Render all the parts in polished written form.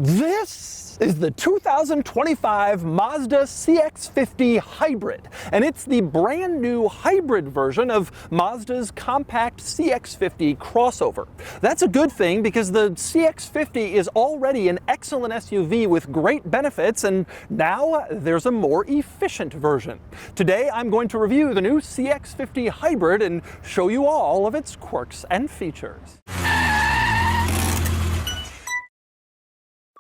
This is the 2025 Mazda CX-50 Hybrid, and it's the brand new hybrid version of Mazda's compact CX-50 crossover. That's a good thing because the CX-50 is already an excellent SUV with great benefits, and now there's a more efficient version. Today I'm going to review the new CX-50 Hybrid and show you all of its quirks and features.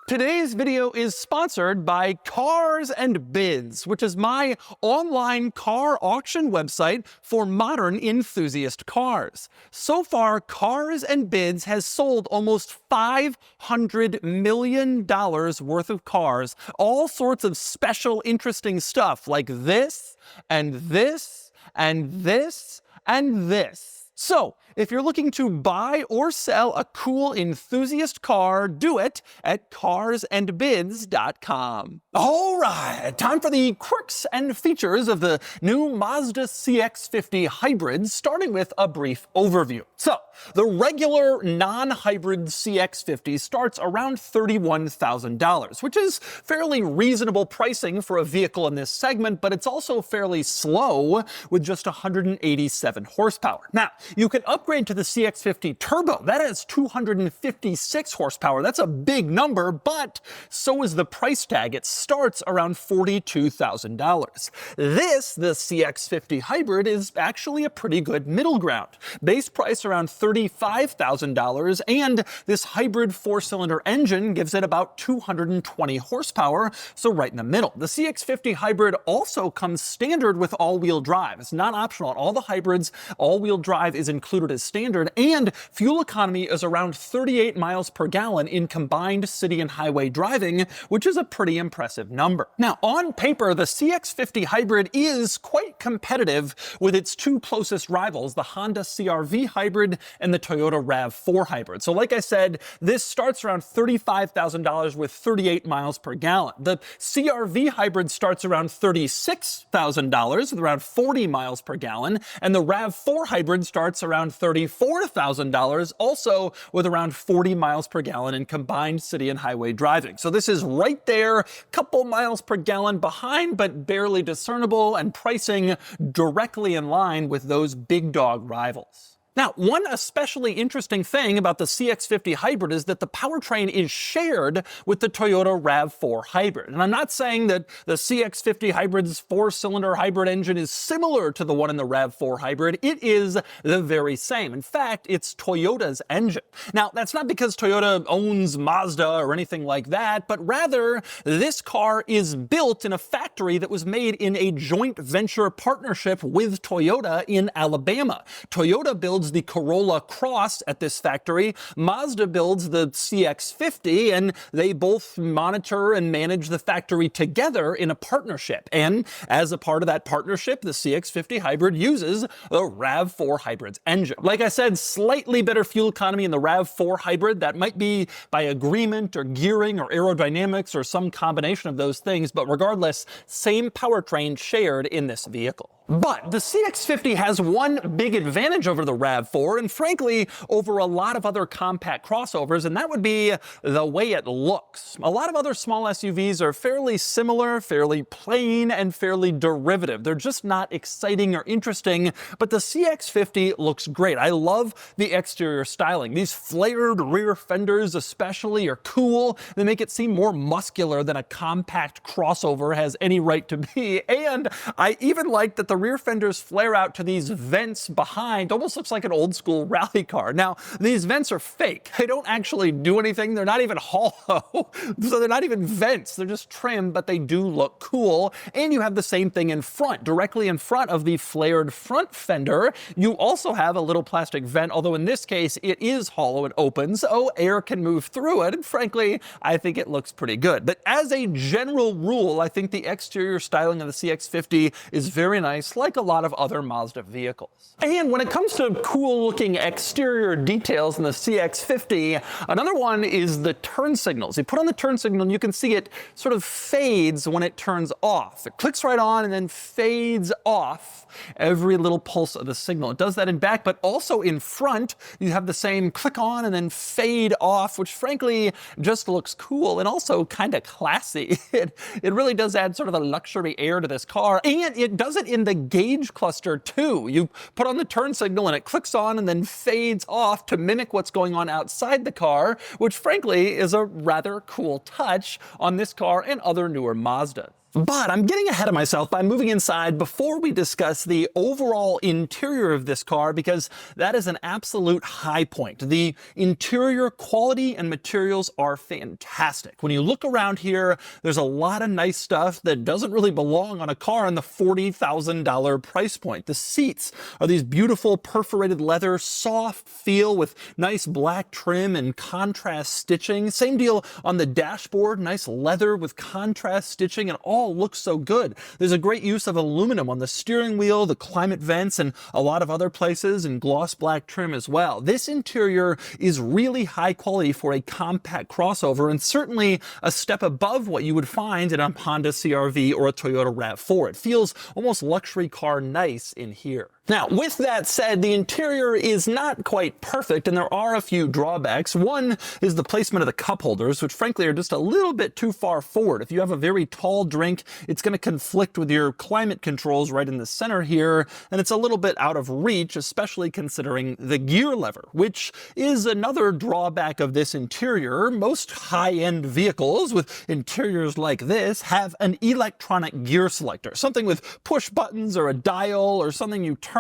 Today's video is sponsored by Cars and Bids, which is my online car auction website for modern enthusiast cars. So far, Cars and Bids has sold almost $500 million worth of cars, all sorts of special, interesting stuff like this, and this, and this, and this. So, if you're looking to buy or sell a cool enthusiast car, do it at carsandbids.com. All right, time for the quirks and features of the new Mazda CX-50 Hybrid, starting with a brief overview. So, the regular non-hybrid CX-50 starts around $31,000, which is fairly reasonable pricing for a vehicle in this segment, but it's also fairly slow with just 187 horsepower. Now, you can upgrade to the CX-50 Turbo. That has 256 horsepower. That's a big number, but so is the price tag. It starts around $42,000. This, the CX-50 Hybrid, is actually a pretty good middle ground. Base price around $35,000, and this hybrid four-cylinder engine gives it about 220 horsepower, so right in the middle. The CX-50 Hybrid also comes standard with all-wheel drive. It's not optional. On all the hybrids, all-wheel drive is included as standard, and fuel economy is around 38 miles per gallon in combined city and highway driving, which is a pretty impressive number. Now, on paper, the CX-50 Hybrid is quite competitive with its two closest rivals, the Honda CR-V Hybrid and the Toyota RAV4 Hybrid. So like I said, this starts around $35,000 with 38 miles per gallon. The CR-V Hybrid starts around $36,000 with around 40 miles per gallon, and the RAV4 Hybrid starts around $34,000, also with around 40 miles per gallon in combined city and highway driving. So this is right there, couple miles per gallon behind, but barely discernible, and pricing directly in line with those big dog rivals. Now, one especially interesting thing about the CX-50 Hybrid is that the powertrain is shared with the Toyota RAV4 Hybrid. And I'm not saying that the CX-50 Hybrid's four-cylinder hybrid engine is similar to the one in the RAV4 Hybrid. It is the very same. In fact, it's Toyota's engine. Now, that's not because Toyota owns Mazda or anything like that, but rather this car is built in a factory that was made in a joint venture partnership with Toyota in Alabama. Toyota builds the Corolla Cross at this factory. Mazda builds the CX-50, and they both monitor and manage the factory together in a partnership. And as a part of that partnership, the CX-50 Hybrid uses the RAV4 Hybrid's engine. Like I said, slightly better fuel economy in the RAV4 Hybrid. That might be by agreement or gearing or aerodynamics or some combination of those things, but regardless, same powertrain shared in this vehicle. But the CX-50 has one big advantage over the RAV4, and frankly, over a lot of other compact crossovers, and that would be the way it looks. A lot of other small SUVs are fairly similar, fairly plain, and fairly derivative. They're just not exciting or interesting, but the CX-50 looks great. I love the exterior styling. These flared rear fenders especially are cool. They make it seem more muscular than a compact crossover has any right to be, and I even like that the rear fenders flare out to these vents behind. Almost looks like an old school rally car. Now, these vents are fake. They don't actually do anything. They're not even hollow. So they're not even vents. They're just trimmed, but they do look cool. And you have the same thing in front. Directly in front of the flared front fender, you also have a little plastic vent, although in this case, it is hollow and open, so air can move through it. And frankly, I think it looks pretty good. But as a general rule, I think the exterior styling of the CX-50 is very nice. nice, like a lot of other Mazda vehicles. And when it comes to cool-looking exterior details in the CX-50, another one is the turn signals. You put on the turn signal and you can see it sort of fades when it turns off. It clicks right on and then fades off every little pulse of the signal. It does that in back, but also in front, you have the same click on and then fade off, which frankly just looks cool and also kind of classy. It really does add sort of a luxury air to this car, and it does it in the gauge cluster too. You put on the turn signal and it clicks on and then fades off to mimic what's going on outside the car, which frankly is a rather cool touch on this car and other newer Mazdas. But I'm getting ahead of myself by moving inside before we discuss the overall interior of this car, because that is an absolute high point. The interior quality and materials are fantastic. When you look around here, there's a lot of nice stuff that doesn't really belong on a car in the $40,000 price point. The seats are these beautiful perforated leather, soft feel with nice black trim and contrast stitching. Same deal on the dashboard, nice leather with contrast stitching, and all looks so good. There's a great use of aluminum on the steering wheel, the climate vents, and a lot of other places, and gloss black trim as well. This interior is really high quality for a compact crossover, and certainly a step above what you would find in a Honda CR-V or a Toyota RAV4. It feels almost luxury car nice in here. Now, with that said, the interior is not quite perfect, and there are a few drawbacks. One is the placement of the cup holders, which frankly are just a little bit too far forward. If you have a very tall drink, it's going to conflict with your climate controls right in the center here, and it's a little bit out of reach, especially considering the gear lever, which is another drawback of this interior. Most high-end vehicles with interiors like this have an electronic gear selector, something with push buttons or a dial or something you turn.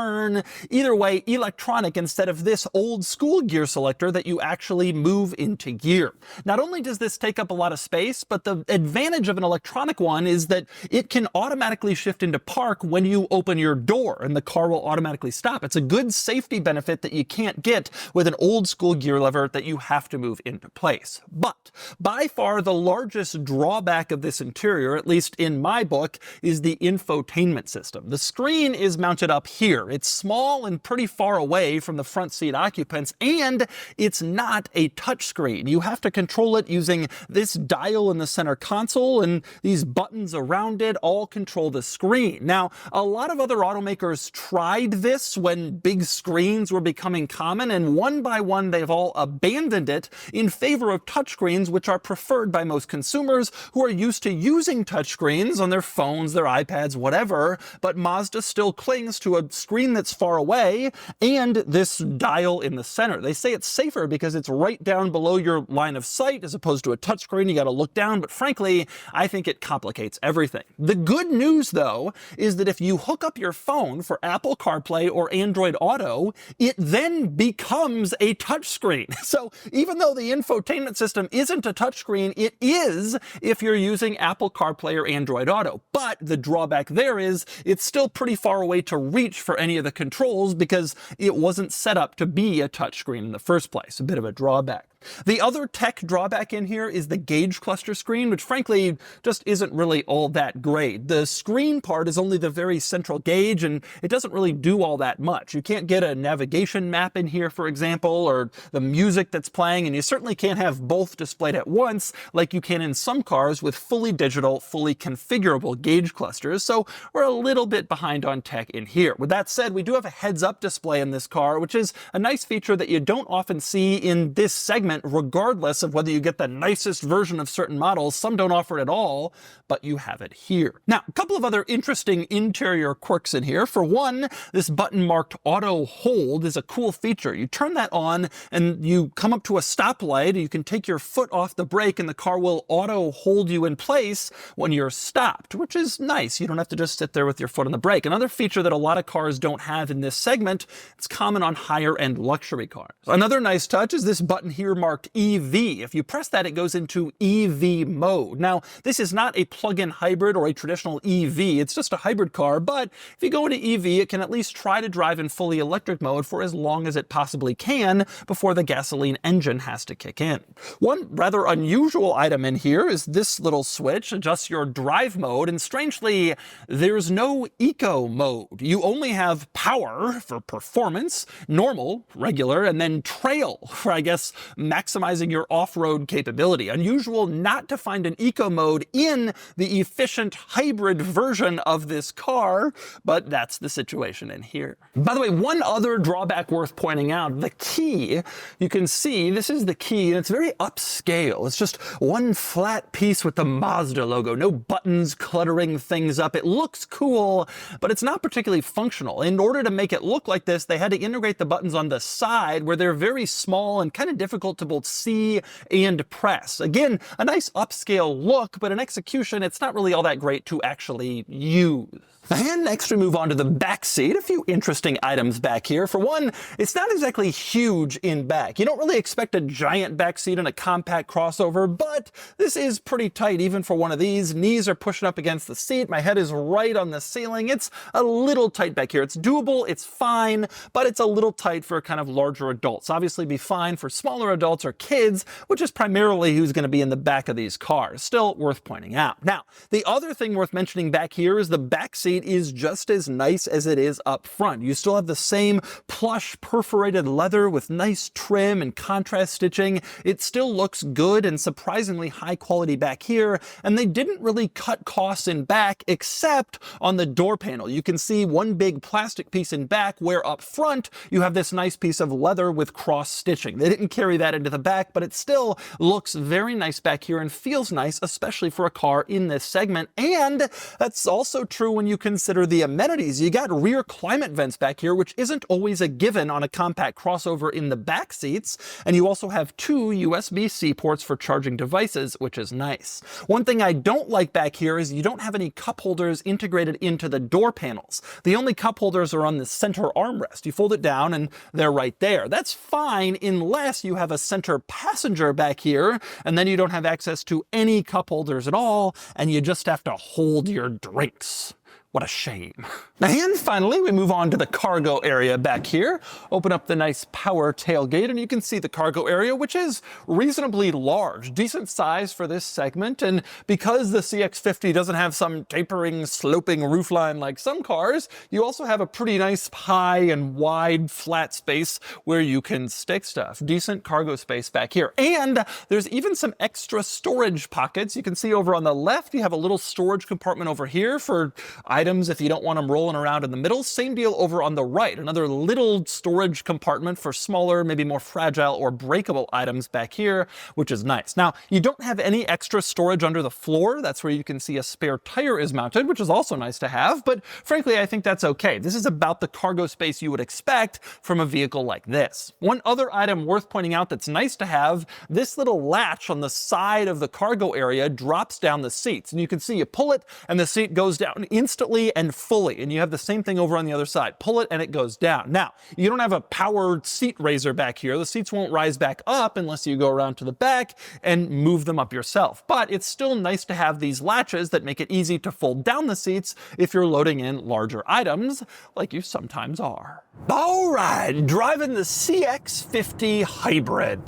Either way, electronic instead of this old school gear selector that you actually move into gear. Not only does this take up a lot of space, but the advantage of an electronic one is that it can automatically shift into park when you open your door and the car will automatically stop. It's a good safety benefit that you can't get with an old school gear lever that you have to move into place. But by far the largest drawback of this interior, at least in my book, is the infotainment system. The screen is mounted up here. It's small and pretty far away from the front seat occupants, and it's not a touchscreen. You have to control it using this dial in the center console, and these buttons around it all control the screen. Now, a lot of other automakers tried this when big screens were becoming common, and one by one they've all abandoned it in favor of touchscreens, which are preferred by most consumers who are used to using touchscreens on their phones, their iPads, whatever, but Mazda still clings to a screen that's far away and this dial in the center. They say it's safer because it's right down below your line of sight as opposed to a touchscreen. You got to look down, but frankly, I think it complicates everything. The good news, though, is that if you hook up your phone for Apple CarPlay or Android Auto, it then becomes a touchscreen. So even though the infotainment system isn't a touchscreen, it is if you're using Apple CarPlay or Android Auto. But the drawback there is it's still pretty far away to reach for any of the controls because it wasn't set up to be a touchscreen in the first place. A bit of a drawback. The other tech drawback in here is the gauge cluster screen, which frankly just isn't really all that great. The screen part is only the very central gauge, and it doesn't really do all that much. You can't get a navigation map in here, for example, or the music that's playing, and you certainly can't have both displayed at once like you can in some cars with fully digital, fully configurable gauge clusters, so we're a little bit behind on tech in here. With that said, we do have a heads-up display in this car, which is a nice feature that you don't often see in this segment, regardless of whether you get the nicest version of certain models. Some don't offer it at all, but you have it here. Now, a couple of other interesting interior quirks in here. For one, this button marked auto hold is a cool feature. You turn that on and you come up to a stoplight, and you can take your foot off the brake and the car will auto hold you in place when you're stopped, which is nice. You don't have to just sit there with your foot on the brake. Another feature that a lot of cars don't have in this segment, it's common on higher end luxury cars. Another nice touch is this button here marked EV. If you press that, it goes into EV mode. Now, this is not a plug-in hybrid or a traditional EV. It's just a hybrid car, but if you go into EV, it can at least try to drive in fully electric mode for as long as it possibly can before the gasoline engine has to kick in. One rather unusual item in here is this little switch, adjusts your drive mode, and strangely, there's no eco mode. You only have power for performance, normal, regular, and then trail for, I guess, maximizing your off-road capability. Unusual not to find an eco mode in the efficient hybrid version of this car, but that's the situation in here. By the way, one other drawback worth pointing out, the key. You can see this is the key, and it's very upscale. It's just one flat piece with the Mazda logo, no buttons cluttering things up. It looks cool, but it's not particularly functional. In order to make it look like this, they had to integrate the buttons on the side where they're very small and kind of difficult to both see and press. Again, a nice upscale look, but in execution, it's not really all that great to actually use. And next we move on to the back seat. A few interesting items back here. For one, it's not exactly huge in back. You don't really expect a giant back seat in a compact crossover, but this is pretty tight even for one of these. Knees are pushing up against the seat. My head is right on the ceiling. It's a little tight back here. It's doable, it's fine, but it's a little tight for kind of larger adults. Obviously be fine for smaller adults or kids, which is primarily who's going to be in the back of these cars. Still worth pointing out. Now, the other thing worth mentioning back here is the back seat is just as nice as it is up front. You still have the same plush perforated leather with nice trim and contrast stitching. It still looks good and surprisingly high quality back here, and they didn't really cut costs in back except on the door panel. You can see one big plastic piece in back where up front you have this nice piece of leather with cross stitching. They didn't carry that into the back, but it still looks very nice back here and feels nice, especially for a car in this segment. And that's also true when you consider the amenities. You got rear climate vents back here, which isn't always a given on a compact crossover in the back seats. And you also have two USB-C ports for charging devices, which is nice. One thing I don't like back here is you don't have any cup holders integrated into the door panels. The only cup holders are on the center armrest. You fold it down and they're right there. That's fine unless you have a center passenger back here, and then you don't have access to any cup holders at all, and you just have to hold your drinks. What a shame. And finally, we move on to the cargo area back here. Open up the nice power tailgate, and you can see the cargo area, which is reasonably large, decent size for this segment. And because the CX-50 doesn't have some tapering, sloping roofline like some cars, you also have a pretty nice high and wide flat space where you can stick stuff. Decent cargo space back here. And there's even some extra storage pockets. You can see over on the left, you have a little storage compartment over here for items if you don't want them rolling around in the middle. Same deal over on the right, another little storage compartment for smaller, maybe more fragile or breakable items back here, which is nice. Now, you don't have any extra storage under the floor. That's where you can see a spare tire is mounted, which is also nice to have, but frankly, I think that's okay. This is about the cargo space you would expect from a vehicle like this. One other item worth pointing out that's nice to have, this little latch on the side of the cargo area drops down the seats, and you can see you pull it and the seat goes down instantly and fully, and you have the same thing over on the other side. Pull it and it goes down. Now, you don't have a powered seat raiser back here. The seats won't rise back up unless you go around to the back and move them up yourself. But it's still nice to have these latches that make it easy to fold down the seats if you're loading in larger items, like you sometimes are. All right, driving the CX-50 Hybrid.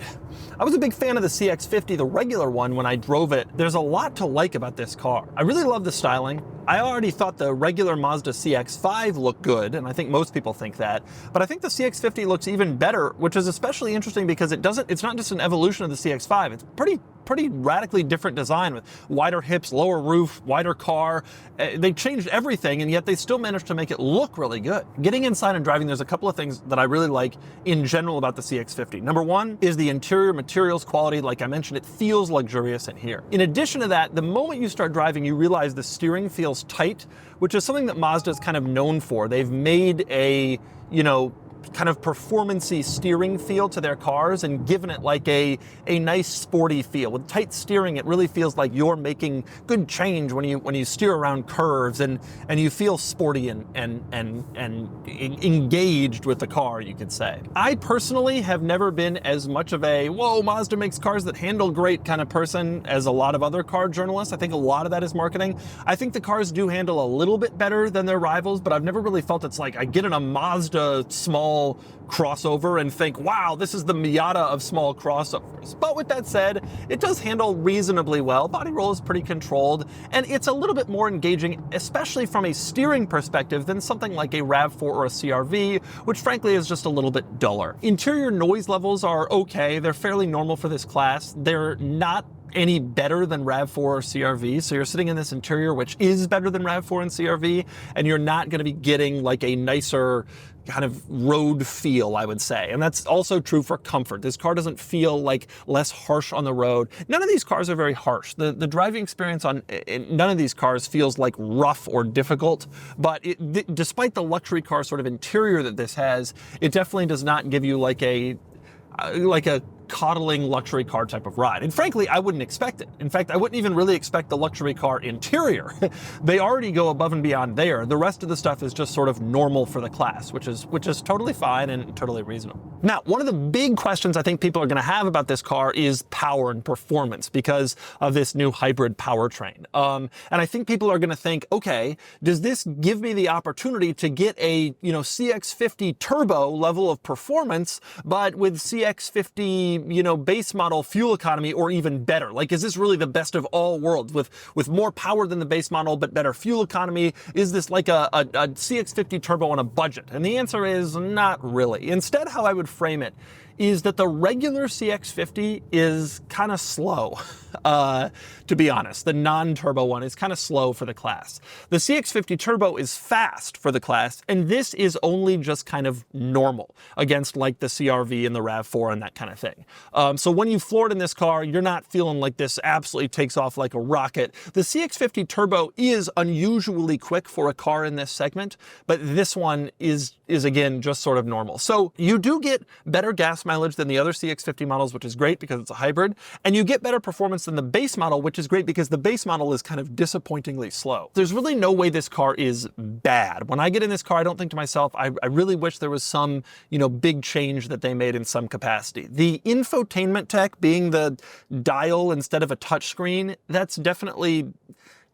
I was a big fan of the CX-50, the regular one, when I drove it. There's a lot to like about this car. I really love the styling. I already thought the regular Mazda CX-5 looked good, and I think most people think that. But I think the CX-50 looks even better, which is especially interesting because it's not just an evolution of the CX-5. It's pretty radically different design with wider hips, lower roof, wider car. They changed everything, and yet they still managed to make it look really good. Getting inside and driving, there's a couple of things that I really like in general about the CX-50. Number one is the interior materials quality. Like I mentioned, it feels luxurious in here. In addition to that, the moment you start driving, you realize the steering feels tight, which is something that Mazda is kind of known for. They've made a, kind of performance-y steering feel to their cars and given it like a nice sporty feel. With tight steering, it really feels like you're making good change when you steer around curves, and you feel sporty and engaged with the car, you could say. I personally have never been as much of a, whoa, Mazda makes cars that handle great kind of person as a lot of other car journalists. I think a lot of that is marketing. I think the cars do handle a little bit better than their rivals, but I've never really felt it's like I get in a Mazda small crossover and think, wow, this is the Miata of small crossovers. But with that said, it does handle reasonably well. Body roll is pretty controlled, and it's a little bit more engaging, especially from a steering perspective, than something like a RAV4 or a CR-V, which frankly is just a little bit duller. Interior noise levels are okay. They're fairly normal for this class. They're not any better than RAV4 or CR-V, so you're sitting in this interior which is better than RAV4 and CR-V, and you're not going to be getting like a nicer kind of road feel, I would say. And that's also true for comfort. This car doesn't feel like less harsh on the road. None of these cars are very harsh. The driving experience on none of these cars feels like rough or difficult, but despite the luxury car sort of interior that this has, it definitely does not give you like a coddling luxury car type of ride. And frankly, I wouldn't expect it. In fact, I wouldn't even really expect the luxury car interior. They already go above and beyond there. The rest of the stuff is just sort of normal for the class, which is totally fine and totally reasonable. Now, one of the big questions I think people are going to have about this car is power and performance because of this new hybrid powertrain. And I think people are going to think, okay, does this give me the opportunity to get a, CX-50 turbo level of performance, but with CX-50 base model fuel economy or even better? Like, is this really the best of all worlds with more power than the base model but better fuel economy? Is this like a CX-50 turbo on a budget? And the answer is not really. Instead, how I would frame it is that the regular CX-50 is kind of slow, to be honest. The non-turbo one is kind of slow for the class. The CX-50 turbo is fast for the class, and this is only just kind of normal against like the CR-V and the RAV4 and that kind of thing. So when you floor it in this car, you're not feeling like this absolutely takes off like a rocket. The CX-50 turbo is unusually quick for a car in this segment, but this one is again just sort of normal. So you do get better gas mileage than the other CX-50 models, which is great because it's a hybrid, and you get better performance than the base model, which is great because the base model is kind of disappointingly slow. There's really no way this car is bad. When I get in this car, I don't think to myself, I really wish there was some, big change that they made in some capacity. The infotainment tech being the dial instead of a touchscreen, that's definitely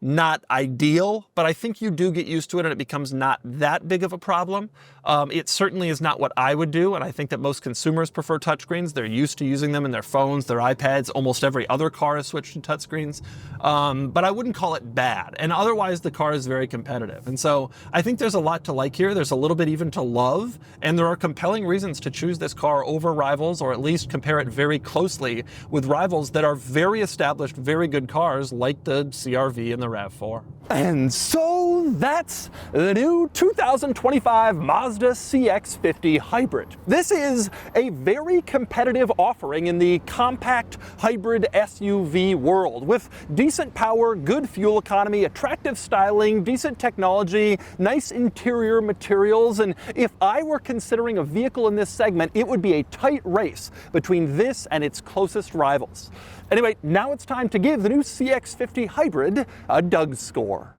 not ideal, but I think you do get used to it and it becomes not that big of a problem. It certainly is not what I would do, and I think that most consumers prefer touchscreens. They're used to using them in their phones, their iPads. Almost every other car has switched to touchscreens, but I wouldn't call it bad. And otherwise, the car is very competitive. And so I think there's a lot to like here. There's a little bit even to love, and there are compelling reasons to choose this car over rivals, or at least compare it very closely with rivals that are very established, very good cars like the CR-V and the RAV4. And so that's the new 2025 Mazda CX-50 Hybrid. This is a very competitive offering in the compact hybrid SUV world with decent power, good fuel economy, attractive styling, decent technology, nice interior materials. And if I were considering a vehicle in this segment, it would be a tight race between this and its closest rivals. Anyway, now it's time to give the new CX-50 Hybrid a DougScore.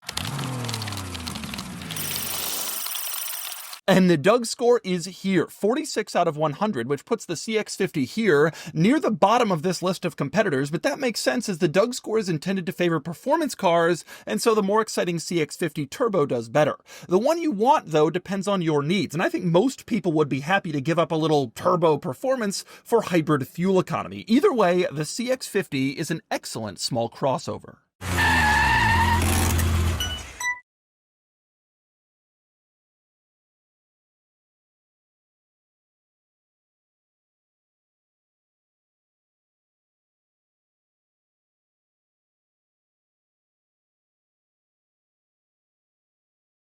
And the DougScore is here, 46 out of 100, which puts the CX-50 here near the bottom of this list of competitors, but that makes sense as the DougScore is intended to favor performance cars, and so the more exciting CX-50 Turbo does better. The one you want, though, depends on your needs, and I think most people would be happy to give up a little turbo performance for hybrid fuel economy. Either way, the CX-50 is an excellent small crossover.